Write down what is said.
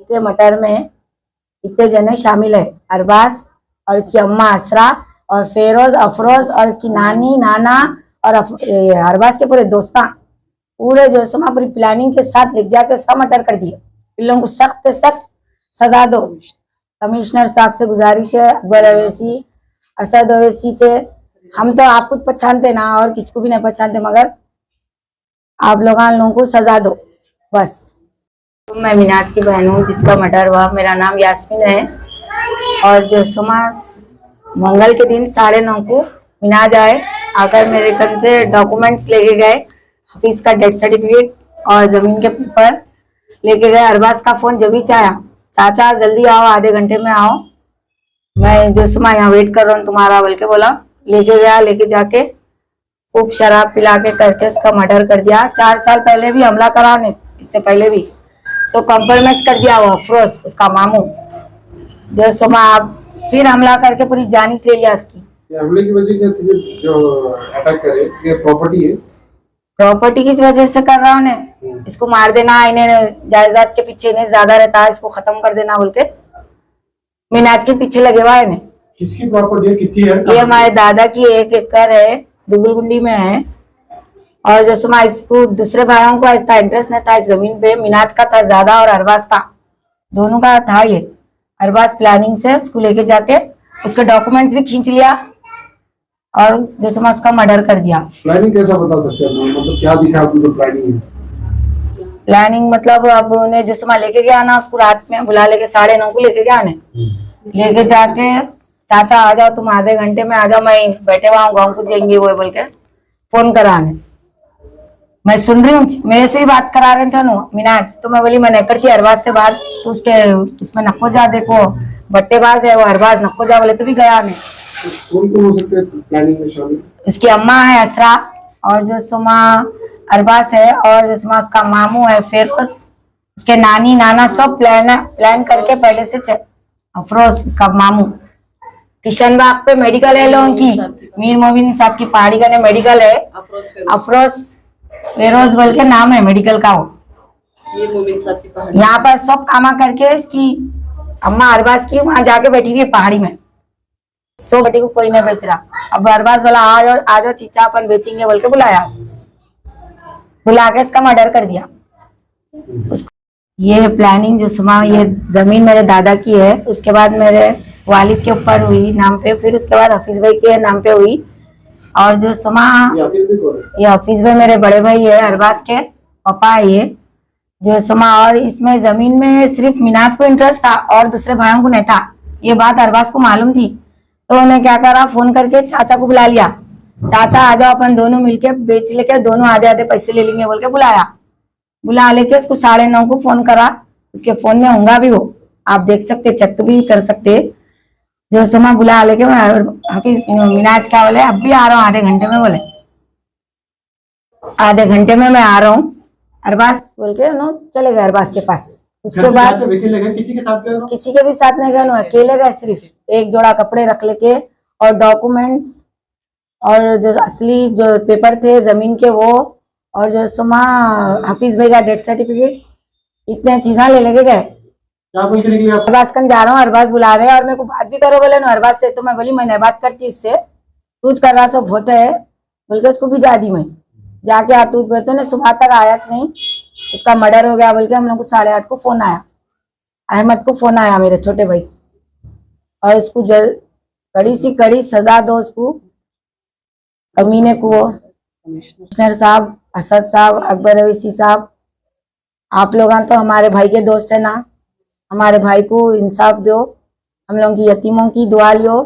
के मर्डर में इतने जने शामिल है, अरबाज और इसकी अम्मा असरा और फेरोज, अफरोज और इसकी नानी, नाना और अरबाज के पूरे दोस्ता पूरे जो समा पूरी प्लानिंग के साथ लिख जाके उसका मर्डर कर दिया। इन लोगों को सख्त से सख्त सजा दो। कमिश्नर साहब से गुजारिश है, अकबर अवैसी, असद अवैसी से, हम तो आप कुछ पहचानते ना और किसको भी नहीं पहचानते, मगर आप लोगों को सजा दो बस। तो मैं मिनाज की बहन हूँ जिसका मर्डर हुआ। मेरा नाम यास्मीन है और जो समाज मंगल के दिन 9:30 को मिनाज आकर मेरे घर से डॉक्यूमेंट्स लेके गए, हफीज का डेथ सर्टिफिकेट और जमीन के पेपर लेके गए। अरबाज का फोन जब भी चाया, चाचा जल्दी आओ, आधे घंटे में आओ, मैं जो सुमा यहाँ वेट कर रहा हूँ तुम्हारा, बोल के बोला। लेके गया, लेके जाके खूब शराब पिला के करके उसका मर्डर कर दिया। 4 साल पहले भी हमला करा ने, इससे पहले भी तो कॉम्प्रोमाइज कर दिया वो अफरोज उसका मामू, जो सुमा आप फिर हमला करके पूरी जान ले लिया इसकी। हमले की वजह क्या थी? जो अटैक करे ये प्रॉपर्टी है, प्रॉपर्टी की वजह से कर रहा हूँ, इसको मार देना, इन्हें जायदाद के पीछे इन्हें ज्यादा रहता है, इसको खत्म कर देना बोल के मिनाज के पीछे लगे हुआ है। किसकी प्रॉपर्टी कितनी है? ये हमारे दादा की 1 एकड़ है, दुगुलगुंडी में है। और जो सुमा इसको दूसरे भाइयों को इतना इंटरेस्ट नहीं था इस जमीन पे, मिनाज का था ज्यादा और अरबाज का, दोनों का था। ये अरबाज प्लानिंग से उसको लेके जाके उसके डॉक्यूमेंट्स भी खींच लिया और जो सुमा उसका मर्डर कर दिया। प्लानिंग कैसा बता सकते हैं, मतलब क्या दिखा आपको जो प्लानिंग है? प्लानिंग मतलब अब उन्हें जो सुमा लेके गया ना, उसको रात में बुला लेके 9:30 को लेके गया ने, लेके जाके चाचा आ जाओ तुम, आधे घंटे में आ जाओ, मैं बैठे हुआ हूँ, गाँव को देंगे वो बोल के फोन कराने। मैं सुन रही हूँ, मेरे से ही बात करा रहे थे ना मिनाज, तो मैं बोली मैं नहीं करती अरबाज से बात, तो उसके उसमें नको जा, देखो बट्टेबाज है वो अरबाज, नको जा बोले तो भी गया नहीं। कौन हो सकते हैं प्लानिंग में शामिल? इसकी अम्मा है असरा और जो सुमा अरबाज है और जो सुमा उसका मामू है फेरोज, उसके नानी नाना सब प्लान करके पहले से। अफरोज उसका मामू, किशन बाग पे मेडिकल है लोगों की, मीर मोबिन साहब की पहाड़ी का मेडिकल है, अफरोज फेरोज बोल के नाम है मेडिकल का वो। यहाँ पर सब कामा करके इसकी अम्मा अरबाज की वहां जाके बैठी हुई है पहाड़ी में, सो बेटी को कोई नहीं बेच रहा। अब अरबाज बोला आ जाओ चीचा अपन बेचेंगे बोल के बुलाया, बुला के इसका मर्डर कर दिया। ये प्लानिंग जो सुमा, ये जमीन मेरे दादा की है, उसके बाद मेरे वालिद के ऊपर हुई नाम पे, फिर उसके बाद हफीज भाई के नाम पे हुई। और जो सुमा ये हफीज भाई मेरे बड़े भाई है, अरबाज के पापा है ये जो सुमा। और इसमें जमीन में सिर्फ मिनाज को इंटरेस्ट था और दूसरे भाइयों को नहीं था, ये बात अरबाज को मालूम थी। तो उन्हें क्या करा, फोन करके चाचा को बुला लिया, चाचा आ जाओ अपन दोनों मिलके बेच लेके दोनों आधे आधे पैसे ले लेंगे बोल के बुलाया। बुला लेके उसको 9:30 को फोन करा, उसके फोन में होगा भी वो, आप देख सकते, चेक भी कर सकते। जो सुमा बुला लेके हफीज मिनाज क्या बोले, अब भी आ रहा हूँ आधे घंटे में, बोले आधे घंटे में मैं आ रहा हूँ, अरबाज बोल के नो चले गए अरबाज के पास। उसके बाद किसी के साथ गए? किसी के भी साथ नहीं गए, अकेले गए, सिर्फ एक जोड़ा कपड़े रख लेके और डॉक्यूमेंट्स और जो असली जो पेपर थे जमीन के वो, और जो सुमा हफीज भाई का डेथ सर्टिफिकेट, इतने चीजें ले लेके गए। अरबाज कन जा रहा हूँ, अरबाज बुला रहे हैं और मेरे को बात भी करो बोले ना अरबाज से, तो मैं बोली मैं नहीं बात करती इससे, तूच कर रहा सब होता है बोल के उसको भी जा दी। मैं जाके आतूत बोलते ना, सुबह तक आया नहीं, उसका मर्डर हो गया बोल के हम लोग को 8:30 को फोन आया, अहमद को फोन आया मेरे छोटे भाई, और उसको कड़ी सी कड़ी सजा दो उसको, कमीने को। कमिश्नर साहब, असद साहब, अकबर अवैसी साहब, आप लोग तो हमारे भाई के दोस्त है ना, हमारे भाई को इंसाफ दो, हम लोगों की यतीमों की दुआ लियो।